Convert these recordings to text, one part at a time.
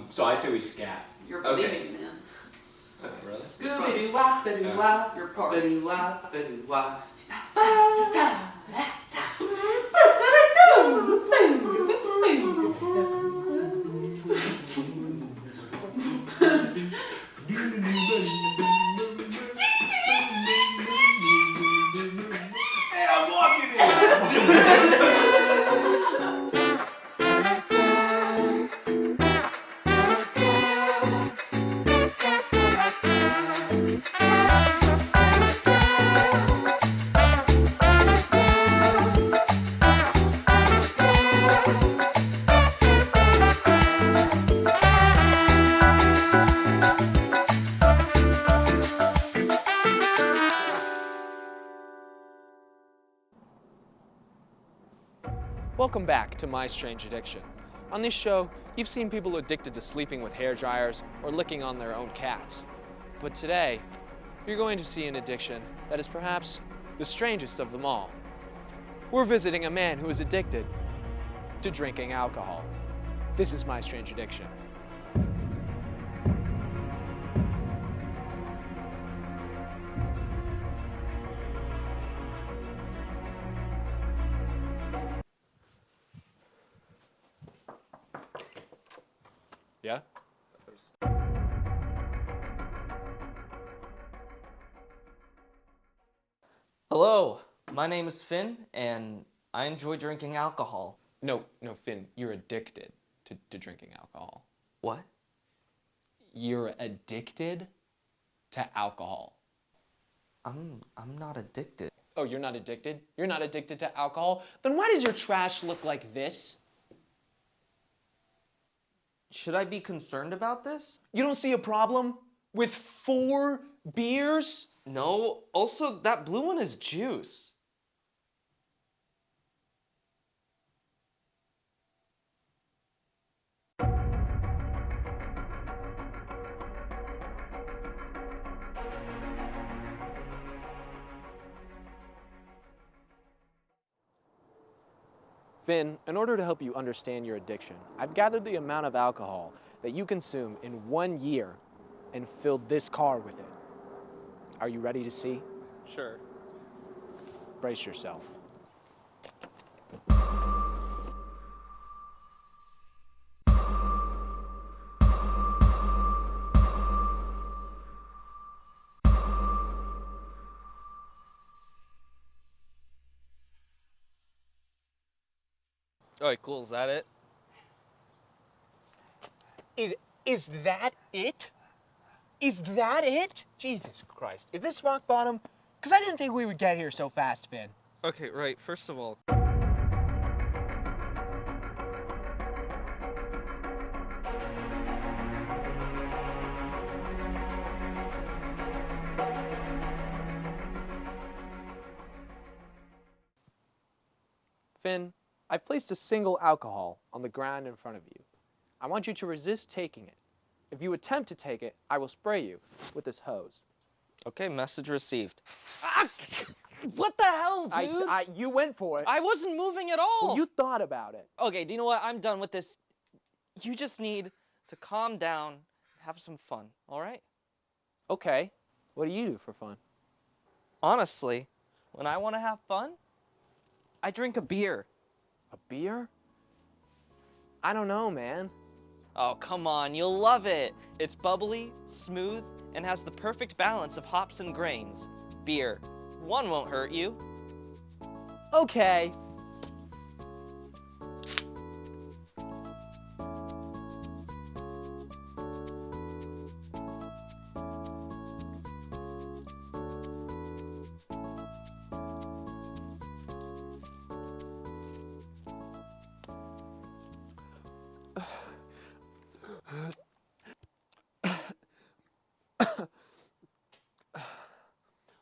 So I say we scat. You're believing, man. Okay, really? Scooby-Doo-wop, ba-doo-wop, Your part. ba-doo-wop, ba-doo-wop. Hey, I'm walking in! Welcome back to My Strange Addiction. On this show, you've seen people addicted to sleeping with hair dryers or licking on their own cats. But today, you're going to see an addiction that is perhaps the strangest of them all. We're visiting a man who is addicted to drinking alcohol. This is My Strange Addiction. Yeah? Hello, my name is Finn, and I enjoy drinking alcohol. No, Finn, you're addicted to drinking alcohol. What? You're addicted to alcohol. I'm not addicted. Oh, you're not addicted? You're not addicted to alcohol? Then why does your trash look like this? Should I be concerned about this? You don't see a problem with 4 beers? No, also that blue one is juice. Finn, in order to help you understand your addiction, I've gathered the amount of alcohol that you consume in 1 year and filled this car with it. Are you ready to see? Sure. Brace yourself. Alright, cool, is that it? Is that it? Is that it? Jesus Christ. Is this rock bottom? Because I didn't think we would get here so fast, Finn. Okay, right, first of all, Finn, I've placed a single alcohol on the ground in front of you. I want you to resist taking it. If you attempt to take it, I will spray you with this hose. okay, message received. What the hell, dude? You went for it. I wasn't moving at all. Well, you thought about it. Okay, do you know what? I'm done with this. You just need to calm down, have some fun, all right? Okay. What do you do for fun? Honestly, when I want to have fun, I drink a beer. A beer? I don't know, man. Oh, come on, you'll love it. It's bubbly, smooth, and has the perfect balance of hops and grains. Beer. One won't hurt you. Okay.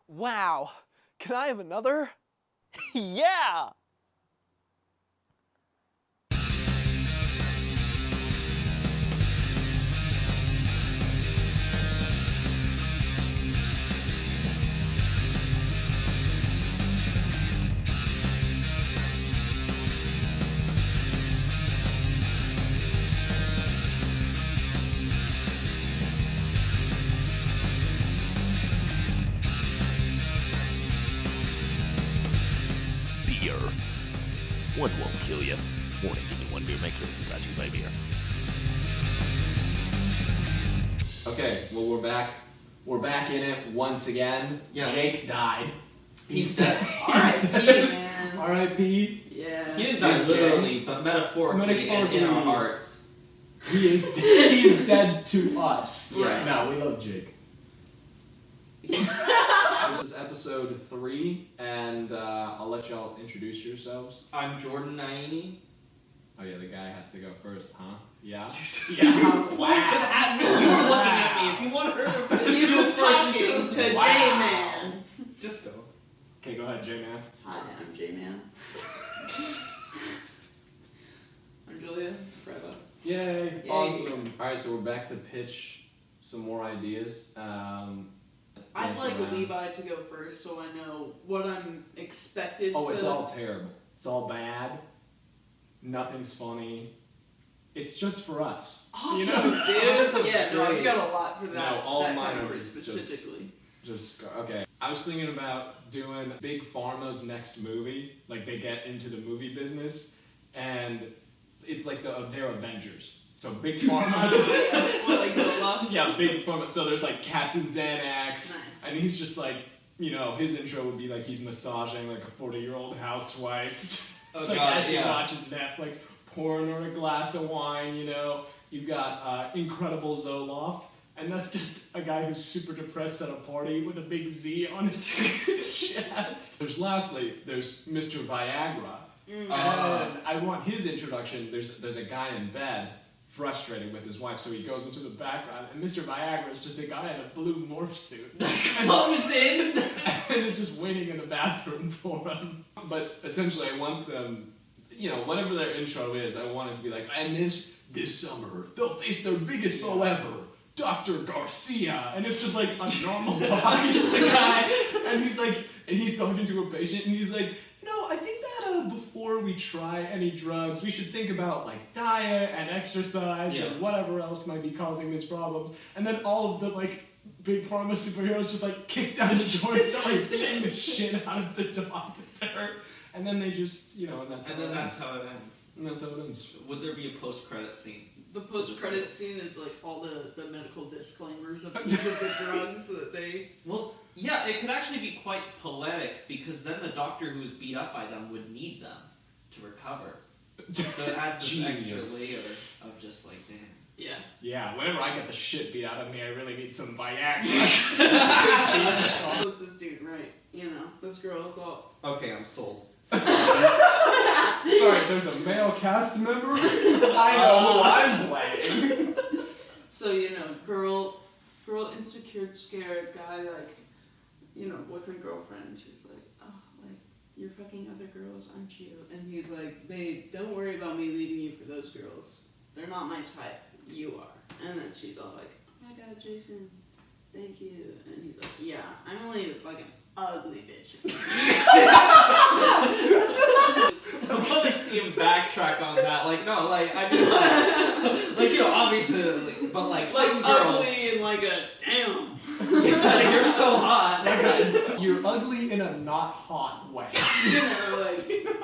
Wow. Can I have another? Yeah! What won't kill you? Warning, give me one beer, may kill you. Got you by beer. Okay, well we're back. We're back in it once again. Yeah. Jake died. He's dead. R.I.P. man. R.I.P. Yeah. He didn't die Dude, literally, but metaphorically and in our hearts. He is he's dead to us. Right. No, we love Jake. This is episode 3, and I'll let y'all introduce yourselves. I'm Jordan Naini. Oh yeah, the guy has to go first, huh? Yeah. Pointed at me. You were looking at me. If you want her to He was talking to J-Man. just go. Okay, go ahead, J-Man. Hi, I'm J-Man. I'm Julia. Prevost. Yay! Yay. Awesome. All right, so we're back to pitch some more ideas. I'd dance like around. Levi to go first so I know what I'm expected Oh, to... it's all terrible. It's all bad. Nothing's funny. It's just for us. Awesome, You know? dude. Awesome, Yeah, no, I've great. got a lot for that. No, all that mine category are just- specifically. Just go. Okay. I was thinking about doing Big Pharma's next movie. Like they get into the movie business, and it's like they're Avengers. So Big Pharma. What, like Zoloft? Yeah, Big Pharma. So there's like Captain Xanax, Nice. and he's just like, you know, his intro would be like he's massaging like a 40-year-old housewife. Oh, It's like God, as she yeah. watches Netflix, pouring her a glass of wine. You know, you've got Incredible Zoloft. And that's just a guy who's super depressed at a party with a big Z on his chest. There's Mr. Viagra. And I want his introduction. There's a guy in bed, frustrated with his wife, so he goes into the background, and Mr. Viagra is just a guy in a blue morph suit. Comes in. And is just waiting in the bathroom for him. But essentially, I want them, you know, whatever their intro is, I want it to be like, and this summer, they'll face their biggest foe ever. Dr. Garcia, and it's just like a normal talk, just a guy, and he's talking to a patient, and he's like, I think that before we try any drugs, we should think about like diet and exercise and whatever else might be causing these problems. And then all of the like big pharma superheroes just like kick down the door and start like beating the shit out of the doctor, and then they just, and that's And then that's how it ends. And that's how it ends. Would there be a post-credit scene? The post-credit scene is like all the medical disclaimers of each of the drugs that they... Well, yeah, it could actually be quite poetic, because then the doctor who was beat up by them would need them to recover. So it adds this extra layer of just like, damn. Yeah. Yeah, whenever I get the shit beat out of me, I really need some Viagra. What's this dude, right? This girl is all... Okay, I'm sold. Sorry, there's a male cast member? I know who I'm playing. So, girl insecure, scared, guy, like, boyfriend, girlfriend. She's like, oh, like, you're fucking other girls, aren't you? And he's like, babe, don't worry about me leaving you for those girls. They're not my type. You are. And then she's all like, oh my god, Jason, thank you. And he's like, yeah, I'm only a fucking ugly bitch. I'm gonna see him backtrack on that. Like, no, like, I mean, obviously, like, but like, some girls. Ugly and like a damn. Like, you're so hot. You're ugly in a not hot way.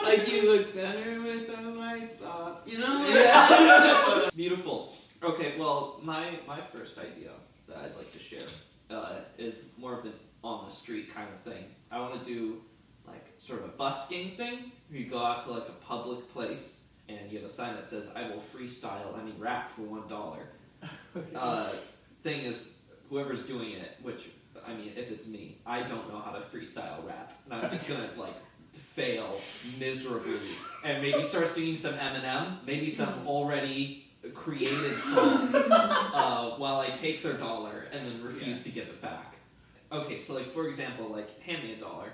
Like you look better with the lights off. Yeah. Beautiful. Okay, well, my first idea that I'd like to share is more of an on the street kind of thing. I want to do like sort of a busking thing where you go out to like a public place and you have a sign that says, I will freestyle any rap for $1. Thing is, whoever's doing it, which, I mean, if it's me, I don't know how to freestyle rap. And I'm just gonna like fail miserably and maybe start singing some Eminem, maybe some already created songs while I take their dollar and then refuse to give it back. Okay, so like for example, like hand me $1.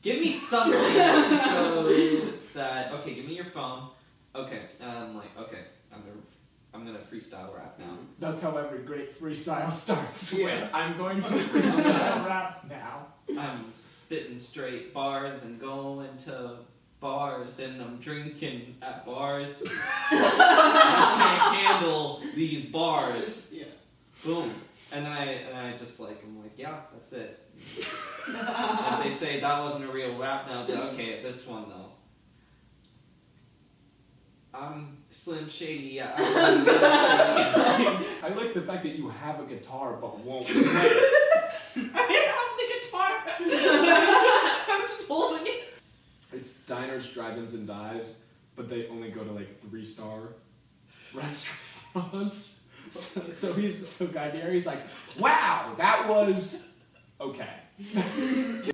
Give me something to show that. Okay, give me your phone. Okay, okay, I'm gonna freestyle rap now. That's how every great freestyle starts with, I'm going to freestyle rap now. I'm spitting straight bars and going to bars and I'm drinking at bars. I can't handle these bars. Yeah. Boom. And then I just like, I'm like, yeah, that's it. And if they say that wasn't a real rap now, I'll be like, okay, this one though. I'm Slim Shady, yeah. I like the fact that you have a guitar but won't play it. I have the guitar! I'm just holding it. It's diners, drive-ins, and dives, but they only go to like 3-star restaurants. So Guy Fieri's like, wow, that was okay.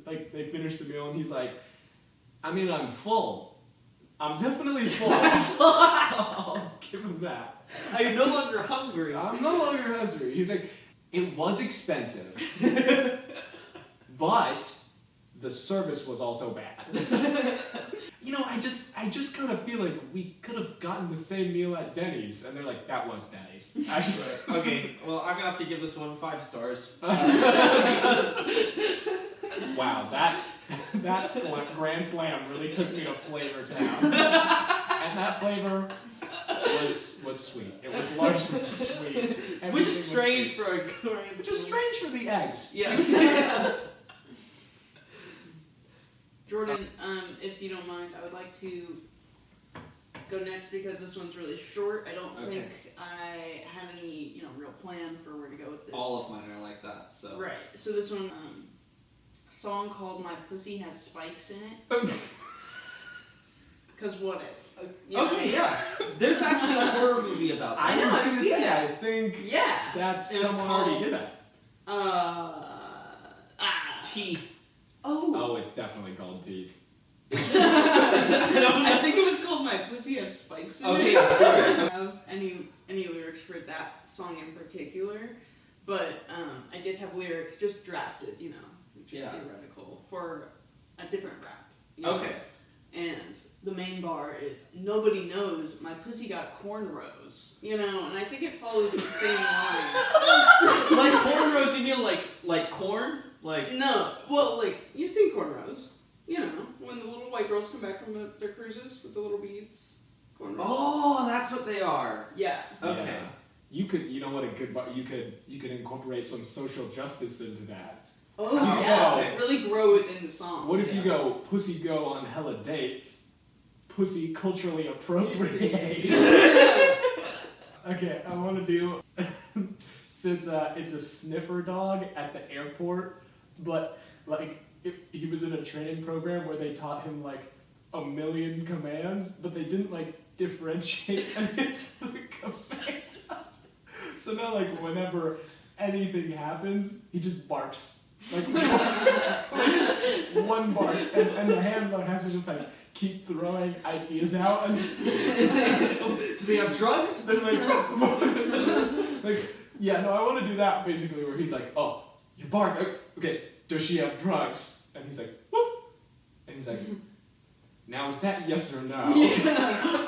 Like they finish the meal and he's like, I mean, I'm full. I'm definitely full. I'll give him that. I'm no longer hungry. I'm no longer hungry. He's like, it was expensive, but the service was also bad. You know, I just kind of feel like we could have gotten the same meal at Denny's, and they're like, that was Denny's. Actually, Okay, well, I'm gonna have to give this one 5 stars. wow, that Grand Slam really took me to Flavor Town, and that flavor was sweet. It was largely sweet, Which is strange for a Grand Which is strange for the eggs. Yeah. Jordan, if you don't mind, I would like to go next because this one's really short. I don't Okay. think I had any, real plan for where to go with this. All of mine are like that, so. Right. So this one, song called "My Pussy Has Spikes in It." Cause what if? You know? Okay, yeah. There's actually a horror movie about that. I know, was I've gonna seen say, that. I think Yeah. that's It was someone already called- did that. Teeth. Oh. Oh, it's definitely called Teeth. I think it was called "My Pussy Has Spikes in Okay, It." sorry. I don't have any lyrics for that song in particular, but I did have lyrics just drafted, which is Yeah. theoretical for a different rap. you know? Okay. And the main bar is "Nobody knows my pussy got cornrows," and I think it follows the same line. Like cornrows, you mean like corn? Like. No, well, you've seen cornrows. When the little white girls come back from their cruises with the little beads. Cornrows. Oh, that's what they are. Yeah. Okay. Yeah. You know what a good bar, you could incorporate some social justice into that. Oh, Oh, yeah. okay. Really grow within the song. What if you Yeah. go, pussy go on hella dates, pussy culturally appropriate? Okay, I want to do, since it's a sniffer dog at the airport, but he was in a training program where they taught him a million commands, but they didn't differentiate any of the commands. So now whenever anything happens, he just barks. One bark, and the handler has to just keep throwing ideas out and Do they have drugs? they're yeah, no, I want to do that basically where he's like, oh, you bark, okay, does she have drugs? And he's like, woof, and he's like, now is that yes or no?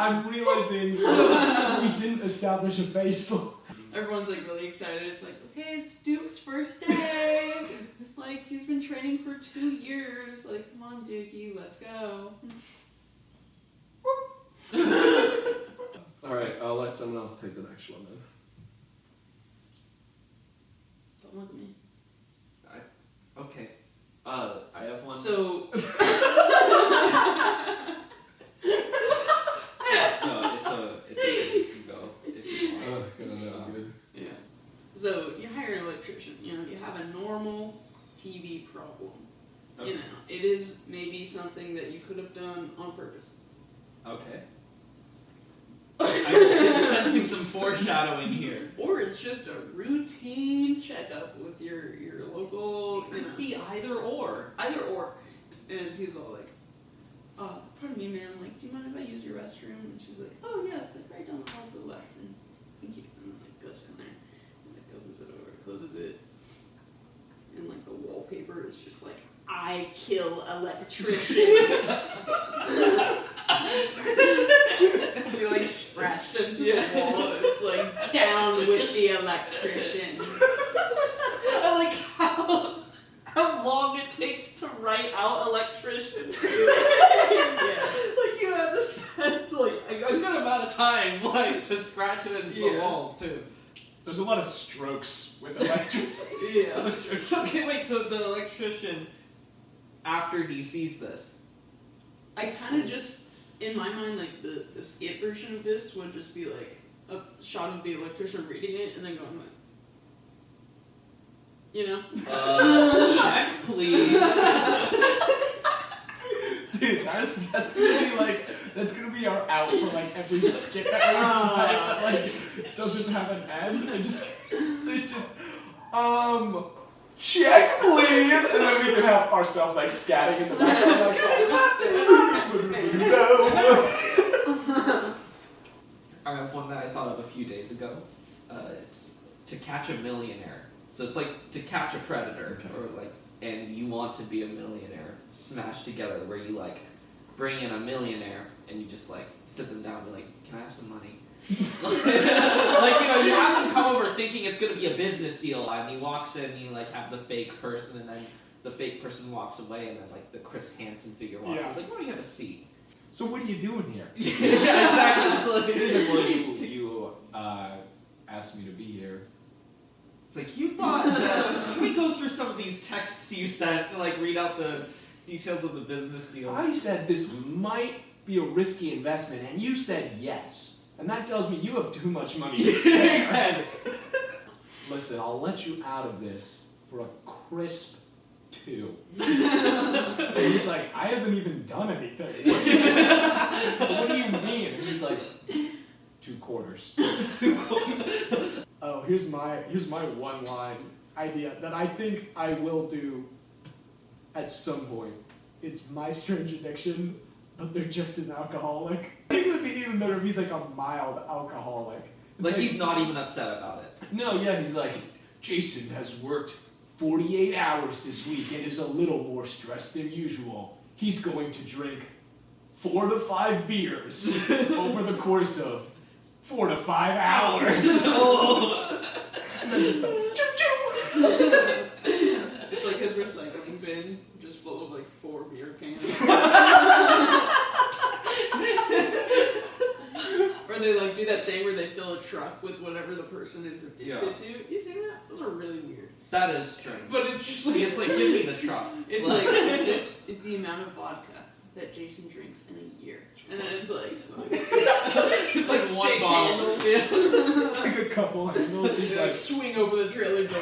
I'm realizing we didn't establish a baseline. Everyone's really excited. It's okay, it's Duke's first day. He's been training for 2 years. Come on, Dukey, let's go. Alright, I'll let someone else take the next one then. Don't look at me. Okay. I have one. So. No, it's a you can go if you want. Oh, good, that was good. Yeah. So you hire an electrician. You have a normal TV problem. Okay. It is maybe something that you could have done on purpose. Okay. I'm sensing some foreshadowing here. Or it's just a routine checkup with your local, It could be either or. either or. And he's all like, pardon me, ma'am, do you mind if I use your restroom? And she's like, oh yeah, it's right down the hall to the left. And he's like, thank you. And then goes in there and opens it over, closes it. And the wallpaper is just I kill electricians. You're scratched into the wall. It's down with the electricians. I like how long it takes to write out electrician. Yeah. You had to spend a good amount of time to scratch it into the Yeah. walls too. There's a lot of strokes with electric. Yeah. Okay, wait. So the electrician, after he sees this, I kind of just in my mind, like the skit version of this would just be like a shot of the electrician reading it and then going like, you know? Check, please. Dude, that's gonna be our out for like every skit that we write that like doesn't have an end. They just check please, and then we can have ourselves like scatting in the background. I have one that I thought of a few days ago. It's To Catch a Millionaire. So it's like To Catch a Predator, or like, and you want to be a millionaire smashed together, where you like bring in a millionaire and you just like sit them down and be like, can I have some money? Like, you know, you have them come over thinking it's gonna be a business deal, and he walks in and you like have the fake person, and then the fake person walks away, and then like the Chris Hansen figure walks in. It's like, why don't you have a seat? So what are you doing here? Yeah, exactly. So like, Well, you asked me to be here. it's like, you thought, can we go through some of these texts you sent and like read out the details of the business deal? I said this might be a risky investment, and you said yes. And that tells me you have too much money to spare. Exactly. Listen, I'll let you out of this for a crisp 2. And he's like, I haven't even done anything. What do you mean? And he's like, 2 quarters. Oh, here's my one line idea that I think I will do at some point. It's my strange addiction, but they're just an alcoholic. I think it would be even better if he's like a mild alcoholic. It's Like he's not even upset about it. No, yeah, he's like, Jason has worked 48 hours this week and is a little more stressed than usual. He's going to drink 4 to 5 beers over the course of 4 to 5 hours. And then just like, choo-choo. It's like his recycling bin, just full of like 4 beer cans. Or they like do that thing where they fill a truck with whatever the person is addicted to. You seen that? Those are really weird. That is strange. But it's just like, It's like, give me the truck. it's like this. It's the amount of vodka that Jason drinks in a year, and then it's like 6. It's like 1 6 bottle. handles. It's like a couple handles. He's They like like, swing over the trailer door.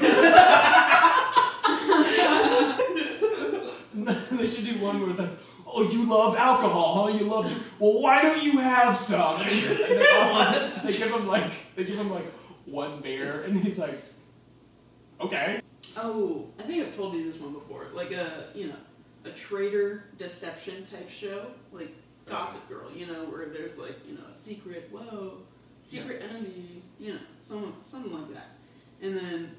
they should do one where it's like, oh, you love alcohol, huh? You love. Well, why don't you have some? And they give him like 1 beer, and he's like, okay. Oh, I think I've told you this one before. Like a traitor deception type show, like Gossip Girl, where there's like, a secret enemy, something like that. And then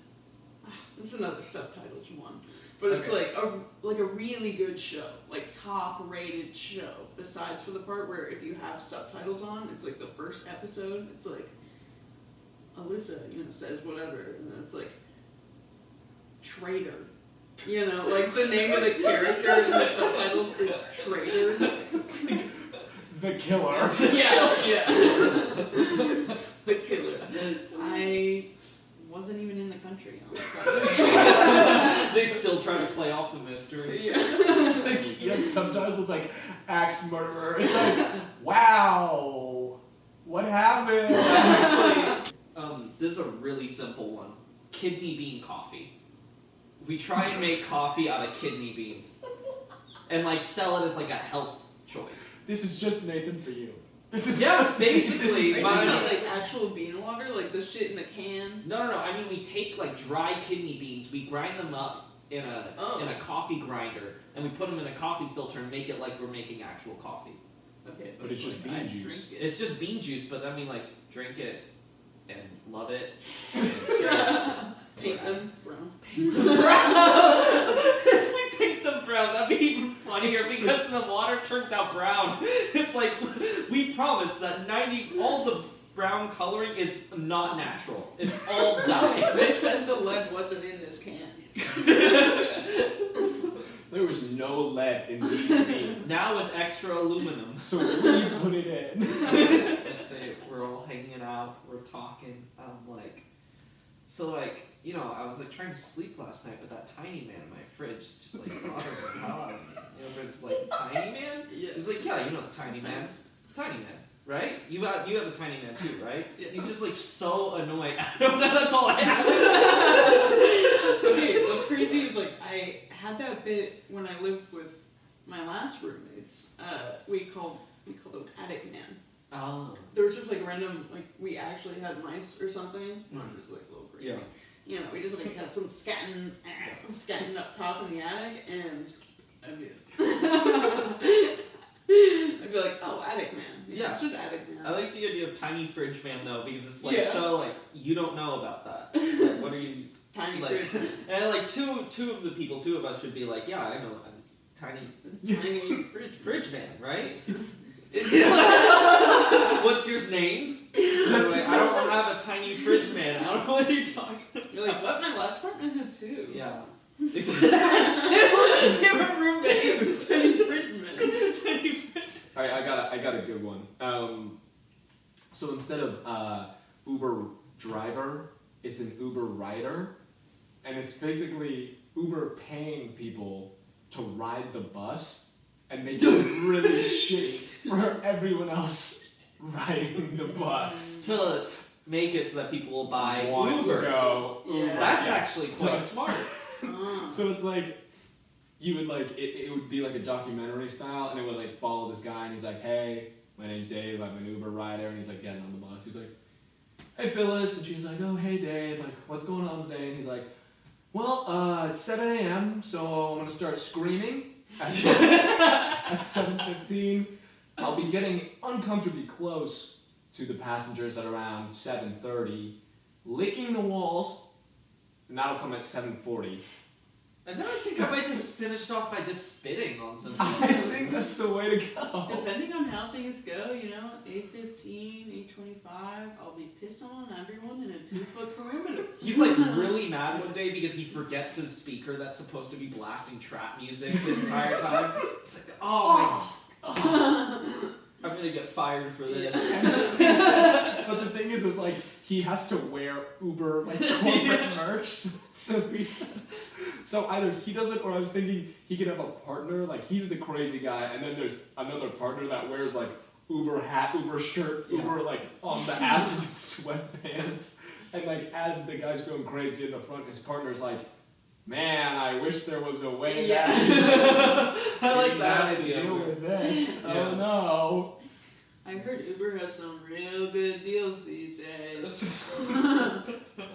this is another subtitles one, but it's like a really good show, like top rated show. Besides for the part where if you have subtitles on, it's like the first episode. It's like Alyssa, says whatever, and then it's like traitor. Like the name of the character in the subtitles is Traitor. It's like the killer. Yeah. The killer. I wasn't even in the country. They still try to play off the mystery. Yeah. It's like, sometimes it's like axe murderer. It's like, wow, what happened? Actually, this is a really simple one. Kidney bean coffee. We try and make coffee out of kidney beans. And like sell it as like a health choice. This is just Nathan for you. This is Yeah, just basically. Are you But talking no. about like actual bean water, like the shit in the can? No. I mean, we take like dry kidney beans, we grind them up in a coffee grinder, and we put them in a coffee filter and make it like we're making actual coffee. Okay, But it's just bean I juice. drink it. It's just bean juice, but I mean, like, drink it and love it. Paint them brown. If we paint them brown, that'd be even funnier because the water turns out brown. It's like, we promise that all the brown coloring is not natural. It's all dye. They said the lead wasn't in this can. There was no lead in these beans. Now with extra aluminum. So we put it in. Let's say we're all hanging out, we're talking, I was like trying to sleep last night, but that tiny man in my fridge is just like bothering the hell out of me. But it's like, tiny man? Yeah. He's like, yeah, you know the tiny man. Tiny Man, right? You have the Tiny Man too, right? Yeah. He's just like so annoying. I don't know. That's all I have. Okay, what's crazy is like I had that bit when I lived with my last roommates. We called them Attic Man. Oh. There was just like random, like we actually had mice or something. Or just like a little crazy. Yeah. You know, we just like had some scatting up top in the attic, and I'd be like, oh, Attic Man. Yeah. It's just Attic Man. I like the idea of Tiny Fridge Man though, because it's like Yeah. so like you don't know about that. Like, what are you Tiny like? Fridge Man. And like two of us should be like, yeah, I know, I'm Tiny Tiny Fridge Man, right? What's yours named? Like, I don't have a tiny fridge man. I don't know what you're talking about. You're like, what? My last apartment had two. Yeah. Two Different roommates. Tiny Fridge Man. All right, I got a good one. So instead of Uber driver, it's an Uber rider, and it's basically Uber paying people to ride the bus and make it really shitty for everyone else riding the bus. To make it so that people will buy Want Uber. to go Yeah. Uber. That's Yeah. actually quite So- smart. So it's like you would like it would be like a documentary style, and it would like follow this guy, and he's like, "Hey, my name's Dave. I'm an Uber rider," and he's like getting on the bus. He's like, "Hey, Phyllis," and she's like, "Oh, hey, Dave. Like, what's going on today?" And he's like, "Well, it's 7 a.m., so I'm gonna start screaming at 7:15. I'll be getting uncomfortably close to the passengers at around 7:30, licking the walls, and that'll come at 7:40. And then I think I might just finish it off by just spitting on some I people. think that's the way to go. Depending on how things go, 8:15, 8:25, I'll be pissing on everyone in a 2-foot perimeter. He's like really mad one day because he forgets his speaker that's supposed to be blasting trap music the entire time. He's like, oh my I'm gonna get fired for this. But the thing is like he has to wear Uber like corporate merch. So he says, so either he does it, or I was thinking he could have a partner. Like he's the crazy guy, and then there's another partner that wears like Uber hat, Uber shirt, Uber like on the ass of his sweatpants, and like as the guy's going crazy in the front, his partner's like, "Man, I wish there was a way that I like didn't that have to idea. deal with this." Yeah. Oh no. I heard Uber has some real good deals these days.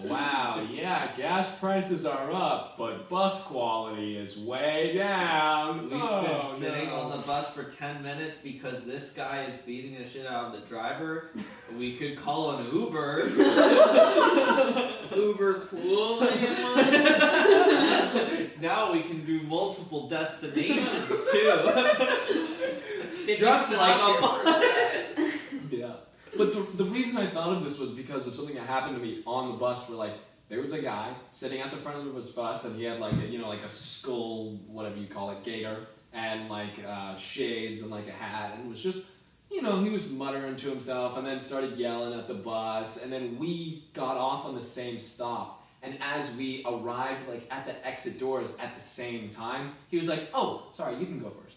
Wow, yeah, gas prices are up, but bus quality is way down. We've been sitting on the bus for 10 minutes because this guy is beating the shit out of the driver. We could call an Uber. Uber pool, Now we can do multiple destinations too. Just 50% like off a your bus. Yeah. But the reason I thought of this was because of something that happened to me on the bus where like there was a guy sitting at the front of his bus and he had like a, like a skull, whatever you call it, gator, and like shades and like a hat, and was just, he was muttering to himself and then started yelling at the bus, and then we got off on the same stop. And as we arrived like at the exit doors at the same time, he was like, "Oh, sorry, you can go first."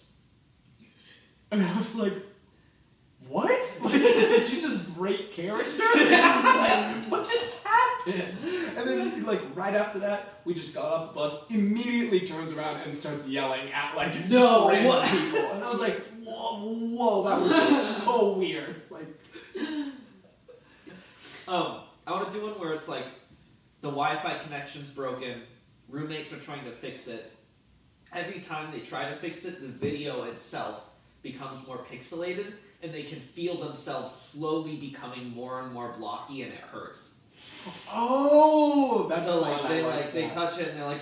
And I was like, "What? Like, did you just break character? What just happened?" And then, like, right after that, we just got off the bus, immediately turns around and starts yelling at, like, just random people. And I was like, whoa, that was so weird. Like, I want to do one where it's like the Wi-Fi connection's broken, roommates are trying to fix it. Every time they try to fix it, the video itself becomes more pixelated, and they can feel themselves slowly becoming more and more blocky, and it hurts. oh, that's So fun. like I they like they that. touch it and they're like,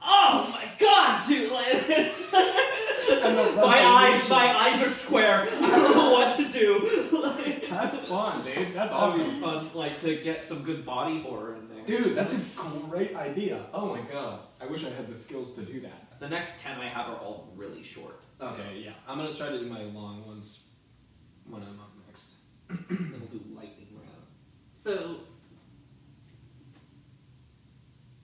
oh my god, dude! Like, it's And the my eyes are square. I don't know what to do. Like, That's fun, dude. That's that would be awesome. fun, like to get some good body horror in there. Dude, that's a great idea. Oh my god. I wish I had the skills to do that. The next 10 I have are all really short. Okay, yeah. I'm gonna try to do my long ones when I'm up next. Then we'll do lightning round. So,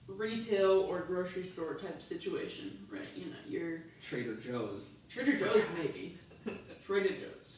retail or grocery store type situation, right? Your Trader Joe's. Trader Joe's maybe. Trader Joe's.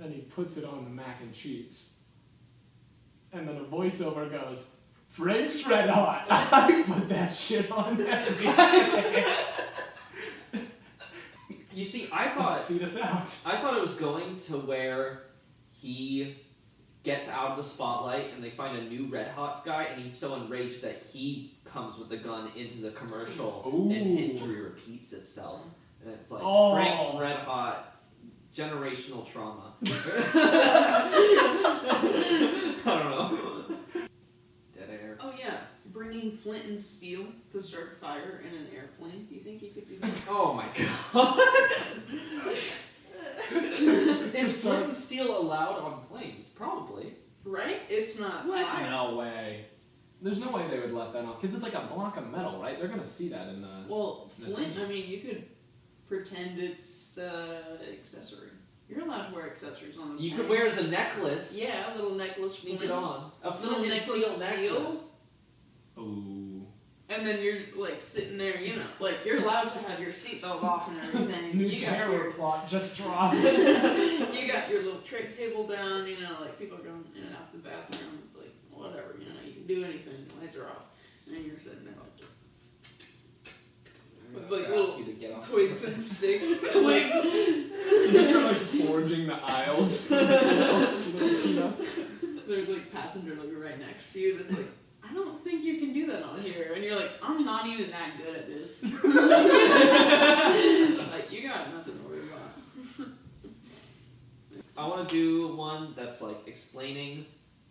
and he puts it on the mac and cheese. And then a voiceover goes, Frank's Red Hot. I put that shit on everything. You see, I Let's see this out. thought it was going to where he gets out of the spotlight and they find a new Red Hots guy, and he's so enraged that he comes with the gun into the commercial, and history repeats itself. And it's like Frank's Red Hot, generational trauma. I don't know. Dead air. Oh yeah, bringing flint and steel to start a fire in an airplane. Do you think you could do that? Oh my god. Is flint and steel allowed on planes? Probably. Right? It's not What? fire. No way. There's no way they would let that on, because it's like a block of metal, right? They're gonna see that in the... Well, the flint, thing. I mean, you could pretend it's the accessory. You're allowed to wear accessories on the You plane. could wear as a necklace. Yeah, a little necklace, Sneak flint. it on. A Little flint and necklace steel necklace. Ooh. And then you're like sitting there, you know, like you're allowed to have your seatbelt off and everything. New you got terror your, plot just dropped. you got your little tray table down, you know, like people are going in and out the bathroom. It's like, whatever, you know, you can do anything. The lights are off. And you're sitting there like, with like little twigs and sticks. Twigs. You just start like forging the aisles for little peanuts. There's like passenger like right next to you that's like, I don't think you can do that on here. And you're like, I'm not even that good at this. Like, you got nothing to worry about. I want to do one that's like explaining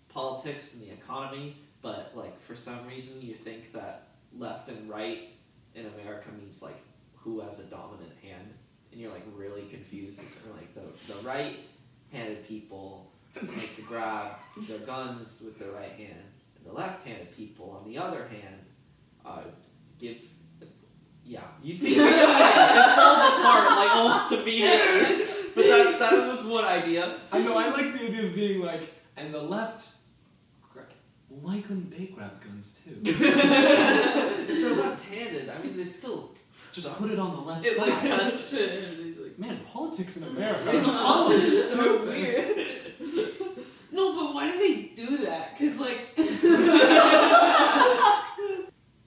politics and the economy, but like for some reason you think that left and right in America means like who has a dominant hand, and you're like really confused. And like the right-handed people like to grab their guns with their right hand, and the left-handed people, on the other hand, give. Yeah, you see, it falls apart like almost immediately. But that was one idea. I know, I like the idea of being like, and the left, why couldn't they grab guns too? If they're left-handed, I mean, they still Just put it on the left It side. like cuts to and he's like, Man, politics in America It's are all so so stupid. weird. no, but why do they do that? Because like,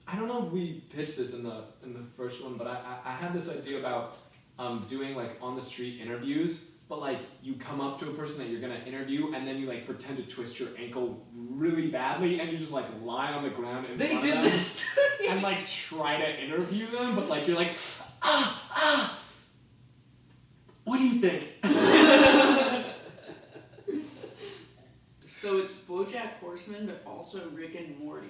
I don't know if we pitched this in the first one, but I had this idea about doing like on the street interviews, but like you come up to a person that you're gonna interview and then you like pretend to twist your ankle really badly and you just like lie on the ground in They front did of them this. and like try to interview them, but like you're like, what do you think? so it's BoJack Horseman, but also Rick and Morty.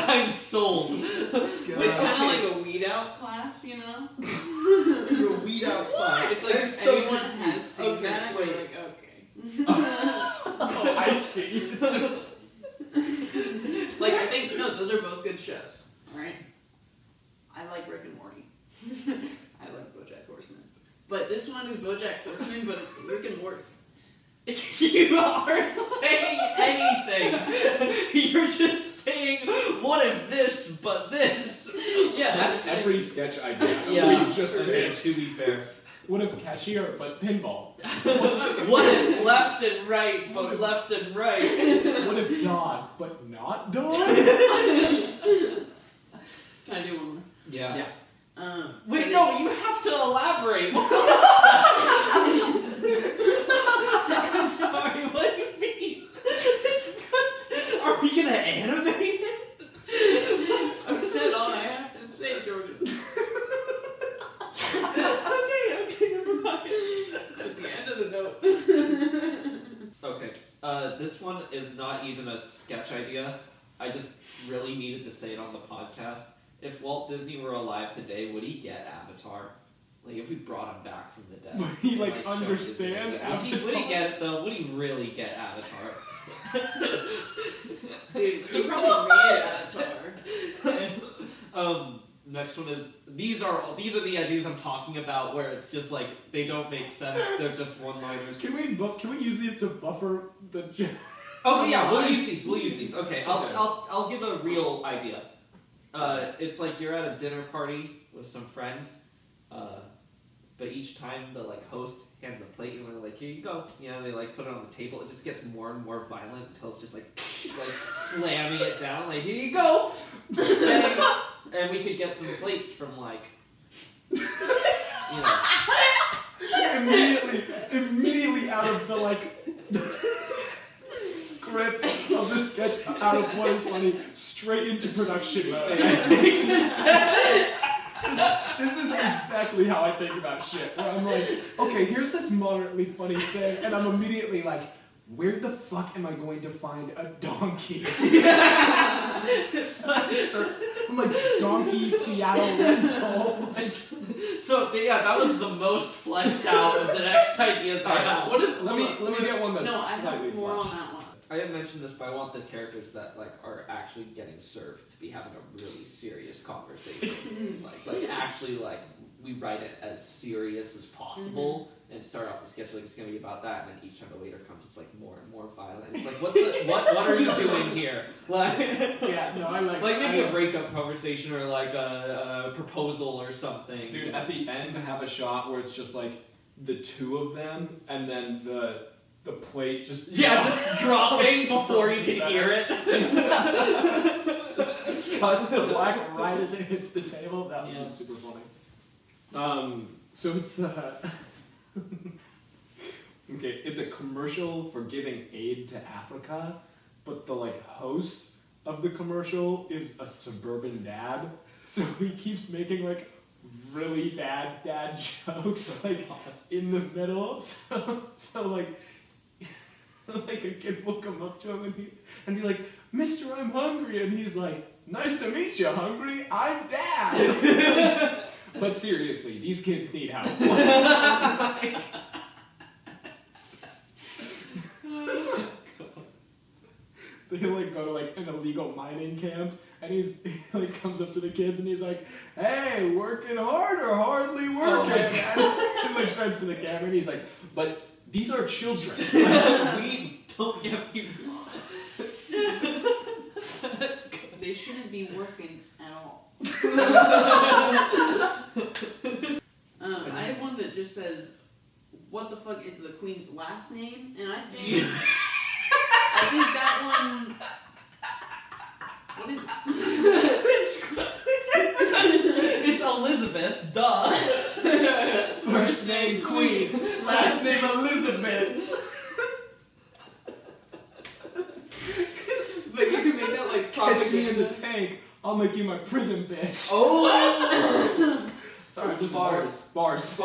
I'm sold. It's kind of like a weed out class, you know? Your weed out class. It's like That's if so anyone confused. has seen Okay, that, wait. you're like, okay. Oh, I see. It's just Like, I think, no, those are both good shows, alright? I like Rick and Morty. I like BoJack Horseman. But this one is BoJack Horseman, but it's Rick and Morty. You aren't saying anything. You're just saying, what if this, but this? Yeah, that's every sketch idea. Yeah. We just Okay, pitched. to be fair. What if cashier but pinball? What if left and right, but left and right? What if dog but not dog? Can I do one more? Yeah. Wait, Wait, no, you have to elaborate. I'm sorry, what do you mean? Are we gonna animate it? I've said all I have to say, Jordan. Okay, never mind. At the end of the note. Okay, this one is not even a sketch idea. I just really needed to say it on the podcast. If Walt Disney were alive today, would he get Avatar? Like, if we brought him back from the dead. Would he, and, like, show us understand his- would he Avatar? get it, though? Would he really get Avatar? Dude, he probably made Avatar. Next one is, these are the ideas I'm talking about, where it's just like, they don't make sense, they're just one-liners. Can we use these to buffer the? Oh yeah, we'll use these. Okay, I'll give a real idea. It's like you're at a dinner party with some friends, but each time the like host hands a plate and they're like, here you go. You know, they like put it on the table. It just gets more and more violent until it's just like slamming it down. Like, here you go. And we could get some plates from like, you know. Immediately out of the like script of the sketch, out of What Is Funny, straight into production mode. This is exactly how I think about shit. Where I'm like, okay, here's this moderately funny thing, and I'm immediately like, where the fuck am I going to find a donkey? I'm like, donkey Seattle rental. Like, so yeah, that was the most fleshed out of the next ideas I have. let me get one that's no, I slightly have more fleshed. on that one. I didn't mention this, but I want the characters that like are actually getting served to be having a really serious conversation. like actually like we write it as serious as possible and start off the sketch like it's gonna be about that, and then each time the waiter comes, it's like more and more violent. It's like what are you doing here? Like Yeah, no, I like maybe a breakup conversation or like a proposal or something. Dude, at the end, have a shot where it's just like the two of them, and then the plate just just dropping before you can hear it. just cuts to black right as it hits the table. That was super funny. So it's okay. It's a commercial for giving aid to Africa, but the like host of the commercial is a suburban dad, so he keeps making like really bad dad jokes like in the middle. So like like a kid will come up to him and be like, "Mister, I'm hungry," and he's like, "Nice to meet you, hungry. I'm Dad." But seriously, these kids need help. They like go to like an illegal mining camp, and he like comes up to the kids and he's like, "Hey, working hard or hardly working?" And like turns to the camera and he's like, "But these are children. We don't get me wrong." They shouldn't be working at all. I have one that just says, "What the fuck is the queen's last name?" And I think that one. What is it? It's Elizabeth, duh. First name Queen, last name Elizabeth." But you can make that like Catch me in the propaganda. tank, I'll make you my prison bitch. Oh! Sorry, just Bars. Bars.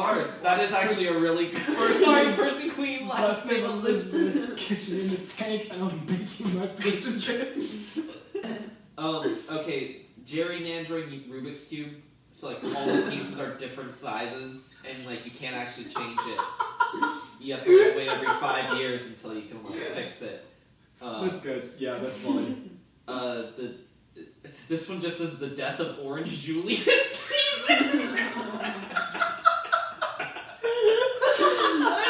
That is actually a really good. First and queen, last name Elizabeth. Catch me in the tank and I'll make you my prison bitch. Okay, gerrymandering Rubik's Cube. So like all the pieces are different sizes, and like you can't actually change it. You have to wait every 5 years until you can like fix it. That's good. Yeah, that's funny. This one just says the death of Orange Julius Caesar. I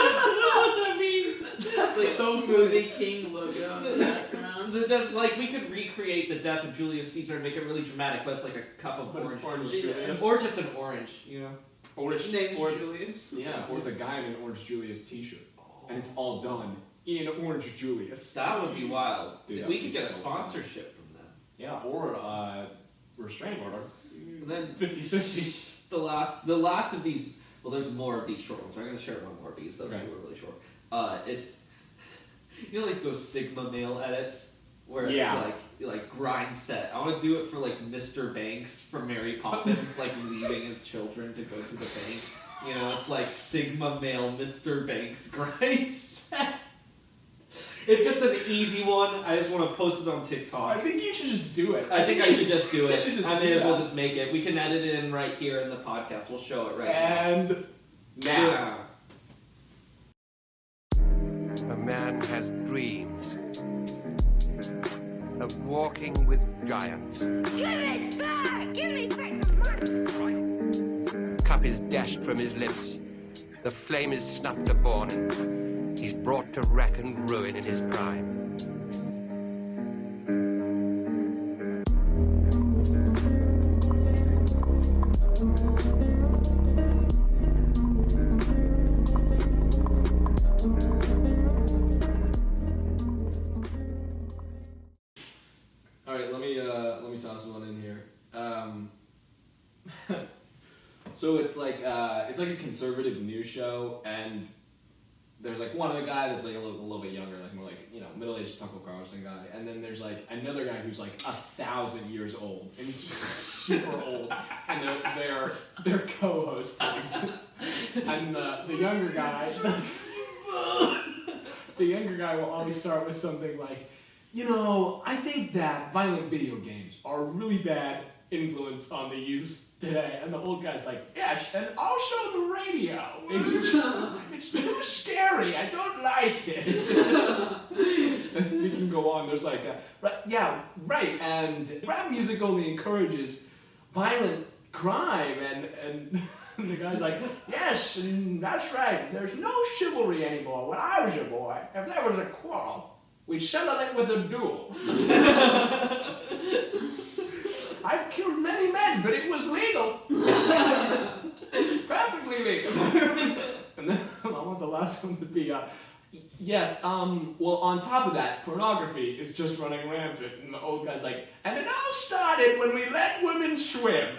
don't know what that means. That's like so Smoothie King logo in the background. The death, like we could recreate the death of Julius Caesar and make it really dramatic, but it's like a cup of But it's orange, Orange Julius. or just an orange, you know. Orange Named or it's, Julius. Yeah, or it's a guy in an Orange Julius t-shirt. And it's all done in Orange Julius. That would be wild. Dude, that We would could be get a so sponsorship from them. Yeah, or restraining order. And then 50-50. the last of these. Well, there's more of these short ones. I'm gonna share one more because those Okay. two were really short. It's like those Sigma mail edits where it's like grind set. I want to do it for like Mr. Banks from Mary Poppins, like leaving his children to go to the bank. You know, it's like Sigma mail Mr. Banks grind set. It's just an easy one. I just want to post it on TikTok. I think you should just do it. I think I should just do it. should just I do may as well that. just make it. We can edit it in right here in the podcast. We'll show it right And now. A man has dreams of walking with giants. Give it back! Give me back the money! Cup is dashed from his lips. The flame is snuffed upon, and he's brought to wreck and ruin in his prime. All right, let me toss one in here. So it's like a conservative news show, and there's like one of the guy that's like a little bit younger, like more like, you know, middle-aged Tucker Carlson guy, and then there's like another guy who's like 1,000 years old, and he's just super old, and they're co-hosting, and the younger guy, the younger guy will always start with something like, you know, I think that violent video games are a really bad influence on the youth today. And the old guy's like, yes, and also the radio. It's too scary. I don't like it. You can go on. There's like, yeah, right. And rap music only encourages violent crime. And the guy's like, yes, and that's right. There's no chivalry anymore. When I was a boy, if there was a quarrel, we'd settle it with a duel. I've killed many men, but it was legal. Perfectly legal. And then I want the last one to be, yes, well, on top of that, pornography is just running rampant. And the old guy's like, and it all started when we let women swim.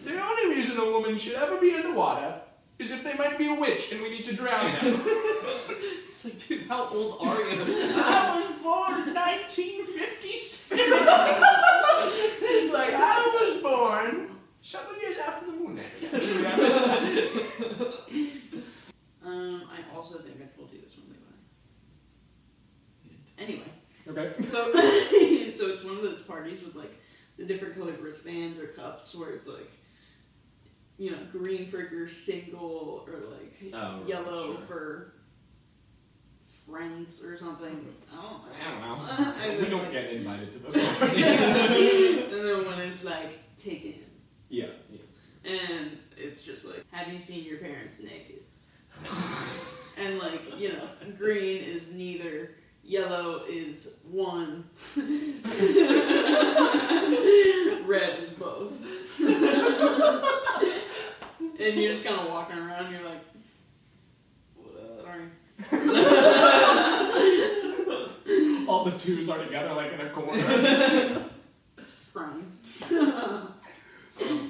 The only reason a woman should ever be in the water is if they might be a witch and we need to drown them. It's like, dude, how old are you? I was born in 1956. He's like, I was born several years after the moon landing. I also think I told you this one, Levi. Anyway. Okay. So it's one of those parties with like the different colored wristbands or cups where it's like, you know, green for your single or like yellow for friends or something. I don't know. We don't get invited to those parties. And then one is like taken. Yeah. And it's just like, have you seen your parents naked? And like, you know, green is neither, yellow is one, red is both. And you're just kind of walking around, you're like, what up? Sorry. All the twos are together like in a corner. Crying.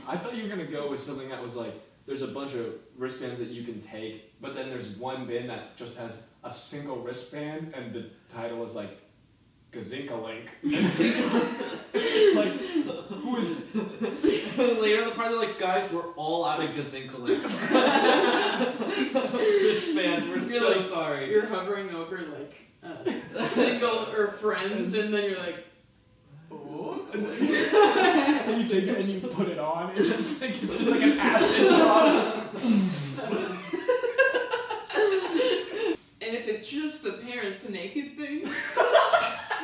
I thought you were going to go with something that was like, there's a bunch of wristbands that you can take, but then there's one bin that just has a single wristband, and the title is like, Gazinka-Link. It's like, who is... Later in the party, they're like, guys, we're all out of Gazinka links. Wristbands, we're so like, sorry. You're hovering over like single or friends, and then you're like, oh. And you take it and you put it on, and just think it's just like an acid drop. And if it's just the parents naked thing,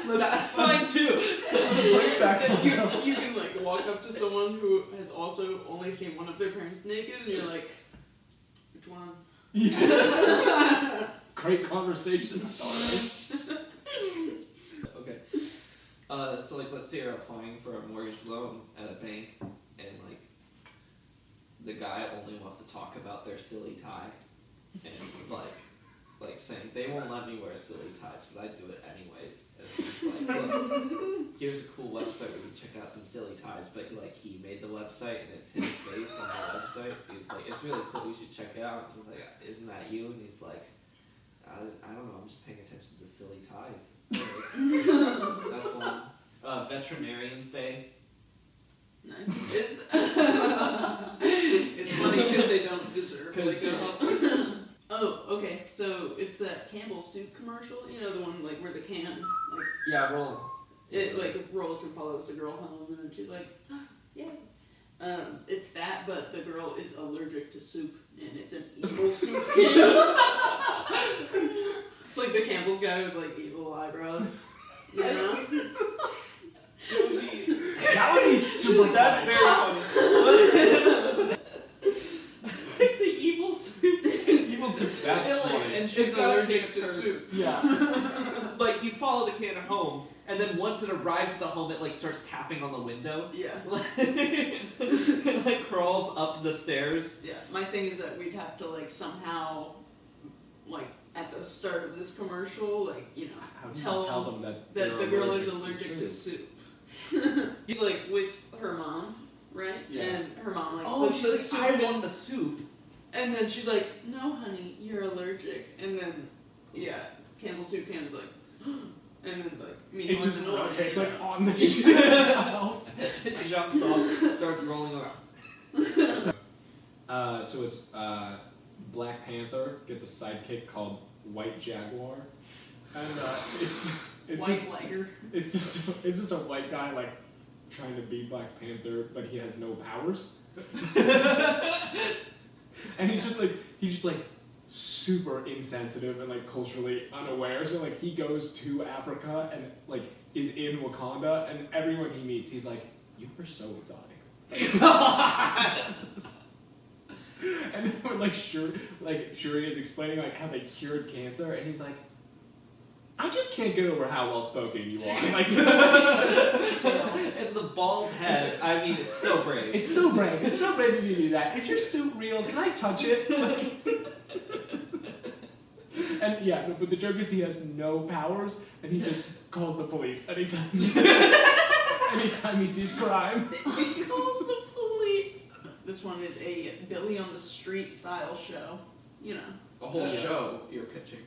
That's fine too. Let's bring it back. then you can like walk up to someone who has also only seen one of their parents naked, and you're like, which one? Yeah. Great conversation starter. Okay. So like, let's say you're applying for a mortgage loan at a bank, and like, the guy only wants to talk about their silly tie, and like saying, they won't let me wear silly ties, but I do it anyways. And it's like, look, here's a cool website where you can check out some silly ties, but like, he made the website and it's his face on the website. He's like, it's really cool, you should check it out. And he's like, isn't that you? And he's like, I don't know, I'm just paying attention to the silly ties. Anyways, that's one. Veterinarian's Day. Nice. It's funny because they don't deserve like a Oh, okay. So it's that Campbell soup commercial, you know, the one like where the can like Yeah, roll. it like rolls and follows the girl home, and then she's like, yeah. It's that, but the girl is allergic to soup, and it's an evil soup can. It's like the Campbell's guy with like evil eyebrows, you know. That would be super. That's very funny. The evil soup. Evil soup. That's funny. And she's allergic to soup. Yeah. Like, you follow the can home, and then once it arrives at the home, it like starts tapping on the window. Yeah. It like crawls up the stairs. Yeah. My thing is that we'd have to like somehow, like at the start of this commercial, like, you know, How do you tell them that the they're girl is allergic to soup? soup. He's like with her mom, right? Yeah. And her mom like Oh, puts she's the like, soup I in, want the soup. and then she's like, "No, honey, you're allergic." And then Campbell Soup Can is like, and then like It just the noise. rotates like on the shelf. It jumps off, starts rolling around. So it's Black Panther gets a sidekick called White Jaguar, and it's White just Liger. it's just a white guy like trying to be Black Panther, but he has no powers. And he's just like super insensitive and like culturally unaware. So like he goes to Africa and like is in Wakanda, and everyone he meets, he's like, "You are so exotic." And then when Shuri is explaining like how they cured cancer, and he's like, "I just can't get over how well spoken you are." Like, And the bald head, I mean, it's so brave. it's so brave. It's so brave of you to do that. Is your suit real? Can I touch it? Like, and yeah, but the joke is he has no powers, and he just calls the police anytime he sees crime. He calls the police. This one is a Billy on the Street style show. You know, The whole show you're pitching.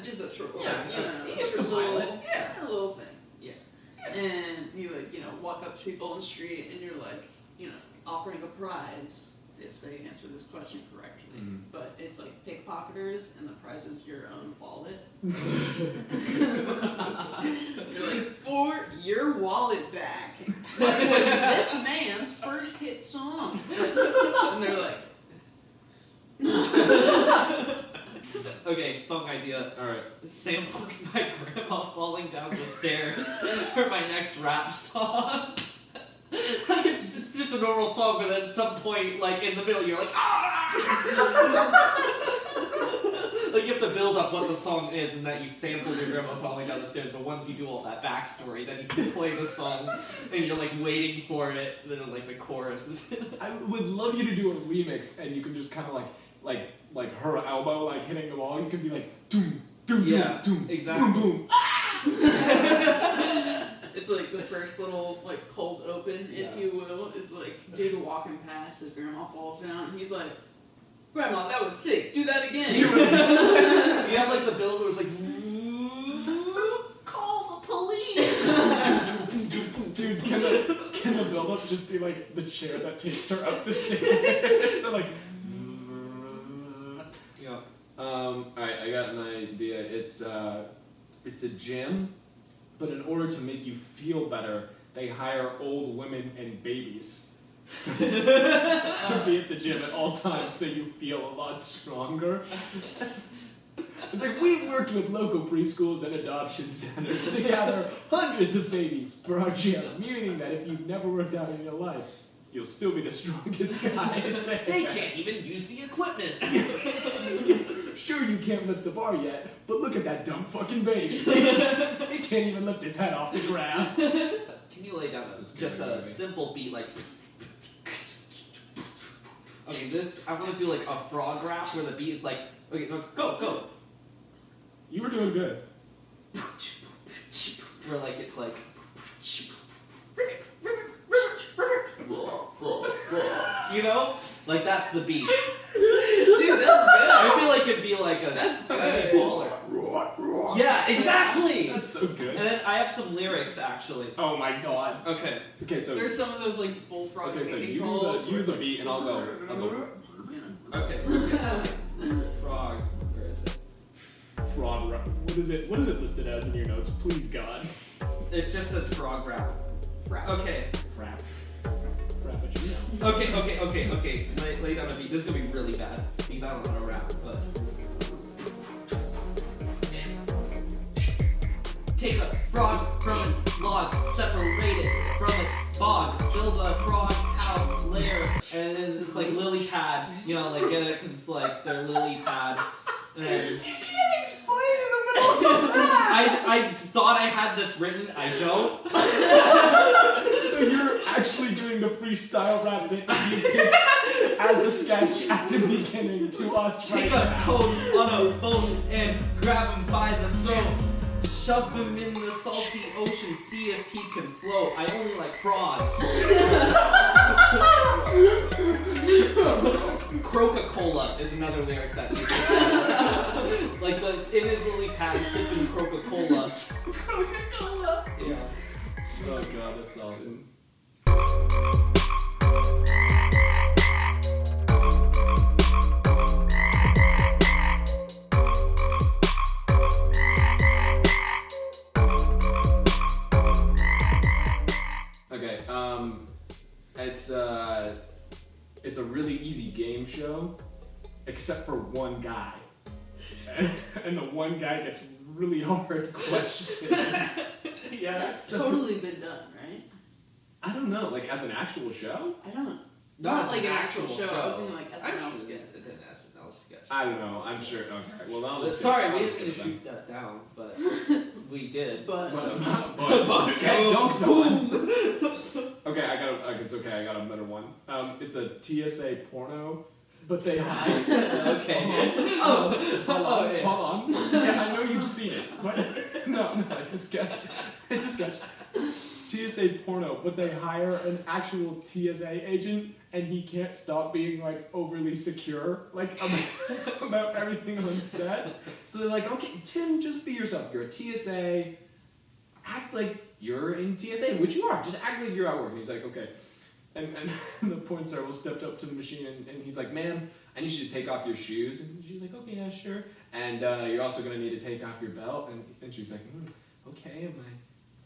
just a short little, Yeah, you know, just a a little, pilot. Yeah. a little thing. Yeah. And you like, you know, walk up to people on the street, and you're like, you know, offering a prize if they answer this question correctly. Mhm. But it's like pickpocketers, and the prize is your own wallet. You're like, for your wallet back. What was this man's first hit song? And they're like, Okay, song idea. All right. Sampling my grandma falling down the stairs for my next rap song. Like it's just a normal song, but then at some point, like in the middle, you're like, ah! Like you have to build up what the song is, and that you sample your grandma falling down the stairs. But once you do all that backstory, then you can play the song, and you're like waiting for it. Then like the chorus is. I would love you to do a remix, and you can just kind of like her elbow like hitting the wall. You can be like doom doom Yeah, doom doom exactly. boom boom. it's like the first little like cold open, if you will. It's like dude walking past, his grandma falls down, and he's like, "Grandma, that was sick. Do that again." You have like the build where it's like, call the police. Dude, can the build up just be like the chair that takes her up the stairs? They're like. Yeah. Alright, I got an idea. It's a gym, but in order to make you feel better, they hire old women and babies to be at the gym at all times, so you feel a lot stronger. It's like, we worked with local preschools and adoption centers to gather hundreds of babies for our gym, meaning that if you've never worked out in your life, you'll still be the strongest guy in there. They can't even use the equipment. Sure, you can't lift the bar yet, but look at that dumb fucking baby. It can't even lift its head off the ground. Can you lay down just a simple beat like? Okay, this I want to do like a frog rap where the beat is like, okay, no, go. You were doing good. Where like it's like. You know, like that's the beat. Dude, that's good. I feel like it'd be like a That's that'd good. be baller. Yeah, exactly. That's so good. And then I have some lyrics actually. Oh my god. Okay. Okay, so There's some of those like bullfrog okay, so mating you calls do where the it's beat, and I'll go. you know. Okay. Frog. Where is it? Fraud rap. What is it listed as in your notes? Please God. It just says frog rap. Frap. Okay. Frap. Frappuccino. Okay. Lay down a beat. This is gonna be really bad because I don't know how to rap, but. Take a frog from its log, separate it from its bog, build a frog house lair, and then it's like lily pad, you know, like get it because it's like their lily pad. And then, I thought I had this written. I don't. So you're actually doing the freestyle rap that you pitched as a sketch at the beginning to us right Take a now. cone on a bone and grab him by the throat, shove him in the salty ocean, see if he can float. I only like frogs. Coca-Cola is another lyric that like in his lily pad sipping Coca-Cola. Coca-Cola. Yeah. Oh god, that's awesome. Okay, it's a really easy game show, except for one guy. And the one guy gets really hard questions. Yeah. That's totally been done, right? I don't know, like as an actual show? I don't. Not Not as like an an actual actual show. I was show. thinking like I'm SNL sure skit. it did an SNL sketch. I don't know, I'm sure. Okay, well, I'll just Sorry, I'll we just didn't skip shoot that down, but we did. But but get dunked on. Okay, it's okay, I got a better one. It's a TSA porno, but they hide. Okay. Hold on. yeah. Hold on. Yeah, I know you've seen it, but no, it's a sketch. It's a sketch. TSA porno, but they hire an actual TSA agent, and he can't stop being like overly secure, like about everything on set. So they're like, okay, Tim, just be yourself. You're a TSA. Act like you're in TSA, which you are. Just act like you're at work. And he's like, okay. And the porn star will stepped up to the machine, and he's like, ma'am, I need you to take off your shoes. And she's like, okay, yeah, sure. And you're also going to need to take off your belt. And she's like, okay, am I...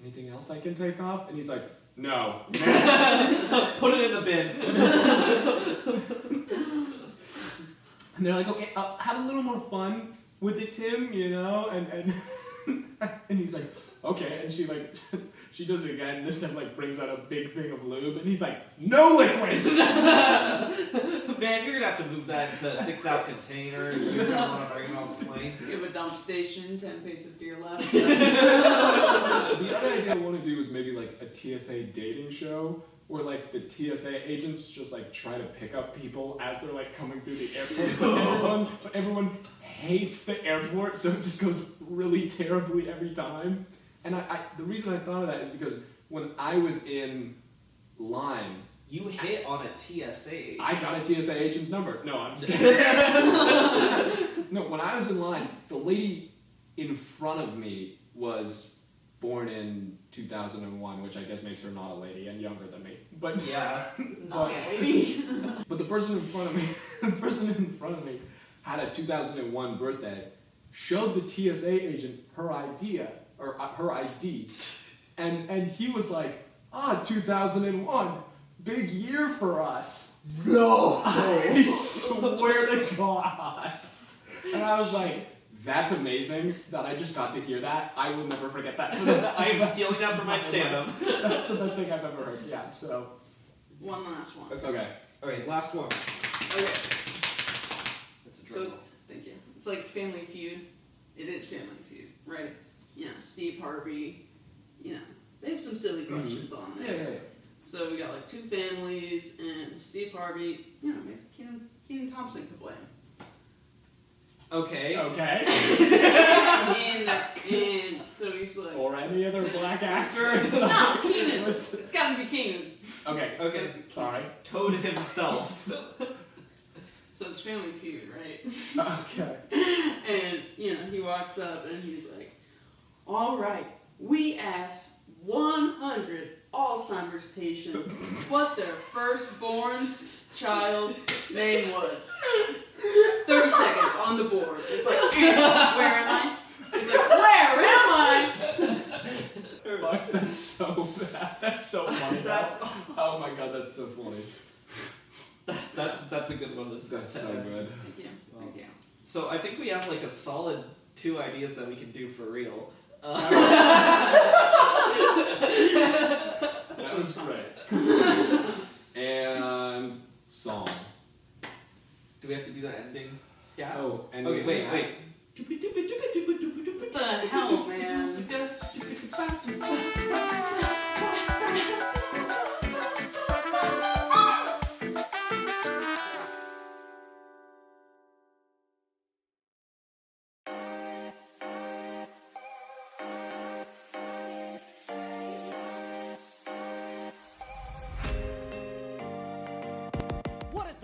anything else I can take off? And he's like, no. Put it in the bin. And they're like, okay, have a little more fun with it, Tim, you know? And and he's like, okay. And she does it again. And this time, brings out a big thing of lube. And he's like, no liquids! Man, you're gonna have to move that into a 6-ounce container. You're gonna want to bring it on the plane. you have a dump station 10 paces to your left. The other idea I want to do is maybe like a TSA dating show where the TSA agents just try to pick up people as they're coming through the airport. But everyone hates the airport, so it just goes really terribly every time. And the reason I thought of that is because when I was in line, You hit on a TSA agent. I got a TSA agent's number. No, I'm just kidding. No, when I was in line, the lady in front of me was born in 2001, which I guess makes her not a lady and younger than me. But Yeah. Not a lady. but the person in front of me had a 2001 birthday, showed the TSA agent her idea or her ID, and he was like, 2001. Big year for us. No! I swear to God. And I was like, that's amazing that I just got to hear that. I will never forget that. I am stealing that for my stand-up. That's the best thing I've ever heard. Yeah, so. One last one. Okay. Alright, last one. Okay. That's a So, drum. thank you. It's like Family Feud. It is Family Feud, right? You know, Steve Harvey, they have some silly questions on there. Yeah. So we got two families, and Steve Harvey, maybe Kenan Thompson could play him. Okay. Okay. And so he's like, Or any other black actor. It's no, not. Kenan. It's gotta be Kenan. Okay. Okay. Sorry. Toad himself. So it's Family Feud, right? Okay. And, he walks up and he's like, all right, we asked 100 Alzheimer's patients what their firstborn child name was. 30 seconds on the board. It's like, where am I? It's like, where am I? Fuck, that's so bad. That's so funny. Oh my god, that's so funny. That's a good one. That's so good. Thank you. Thank you. So I think we have a solid 2 ideas that we can do for real. That was great. And song. Do we have to do the ending scat? Oh, and Okay, wait. What the hell, man?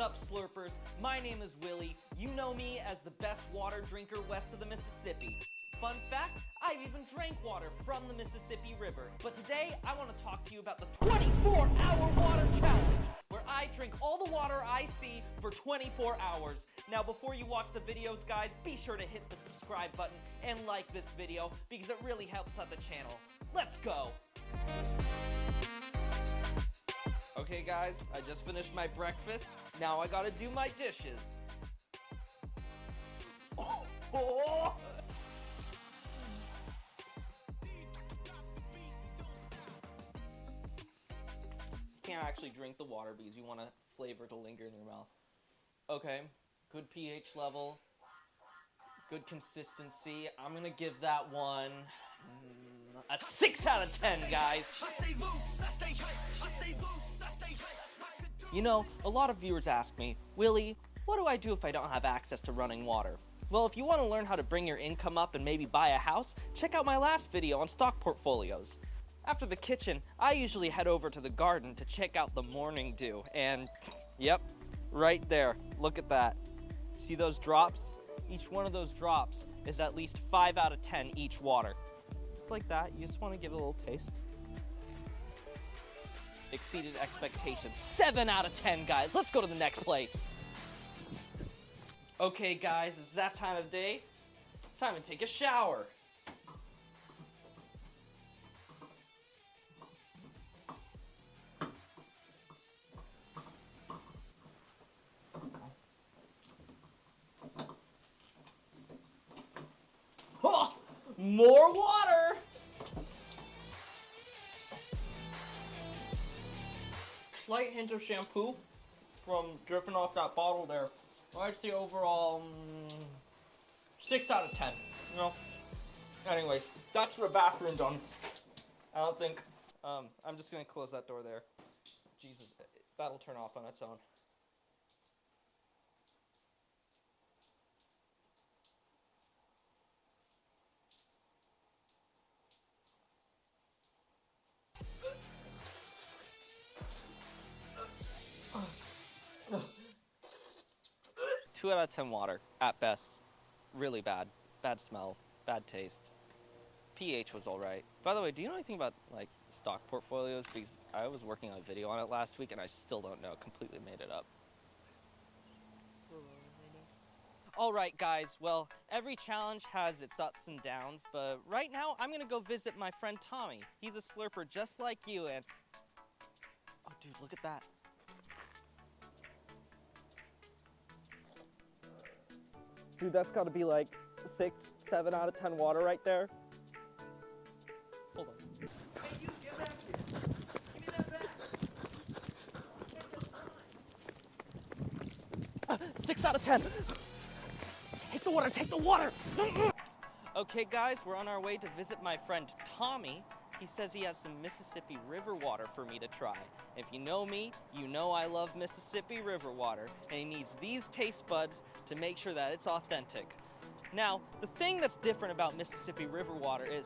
up, Slurpers? My name is Willie. You know me as the best water drinker west of the Mississippi. Fun fact, I've even drank water from the Mississippi River. But today, I want to talk to you about the 24-hour water challenge, where I drink all the water I see for 24 hours. Now, before you watch the videos, guys, be sure to hit the subscribe button and like this video because it really helps out the channel. Let's go! Okay, guys, I just finished my breakfast. Now I gotta do my dishes. Oh! Can't actually drink the water because you want the flavor to linger in your mouth. Okay, good pH level, good consistency. I'm gonna give that one a 6 out of 10, guys. You know, a lot of viewers ask me, Willie, what do I do if I don't have access to running water? Well, if you want to learn how to bring your income up and maybe buy a house, check out my last video on stock portfolios. After the kitchen, I usually head over to the garden to check out the morning dew, and yep, right there, look at that. See those drops? Each one of those drops is at least 5 out of 10 each water. Just like that, you just want to give it a little taste. Exceeded expectations. 7 out of 10, guys. Let's go to the next place. Okay, guys, it's that time of day. Time to take a shower. Oh, more water! Slight hint of shampoo from dripping off that bottle there. I'd say overall 6 out of 10. You know. Anyways, that's the bathroom done. I don't think. I'm just gonna close that door there. Jesus, that'll turn off on its own. Two out of 10 water, at best. Really bad. Bad smell, bad taste. pH was alright. By the way, do you know anything about, like, stock portfolios? Because I was working on a video on it last week and I still don't know. Completely made it up. Alright, guys, well, every challenge has its ups and downs, but right now I'm gonna go visit my friend Tommy. He's a slurper just like you, and... Oh, dude, look at that. Dude, that's gotta be like 6, 7 out of 10 water right there. Hold on. Hey, you, get back here. Give me that back. 6 out of 10. Take the water, take the water. Okay, guys, we're on our way to visit my friend Tommy. He says he has some Mississippi River water for me to try. If you know me, you know I love Mississippi River water, and he needs these taste buds to make sure that it's authentic. Now, the thing that's different about Mississippi River water is...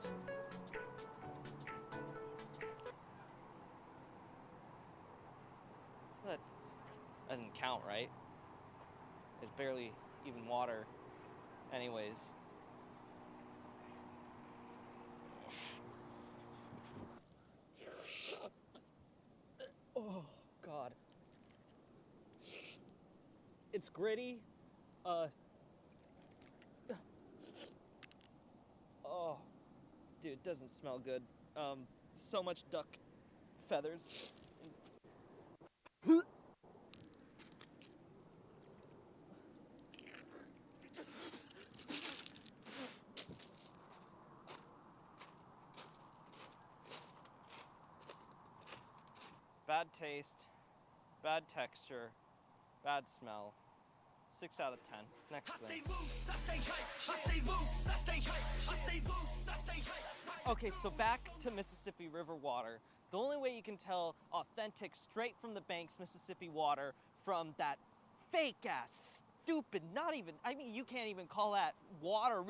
That doesn't count, right? It's barely even water. Anyways. Oh, God. It's gritty. Oh, dude, it doesn't smell good. So much duck feathers. Bad taste, bad texture, bad smell. 6 out of 10. Next thing. Okay, so back to Mississippi River water. The only way you can tell authentic, straight from the banks Mississippi water from that fake ass, stupid, not even, I mean, you can't even call that water.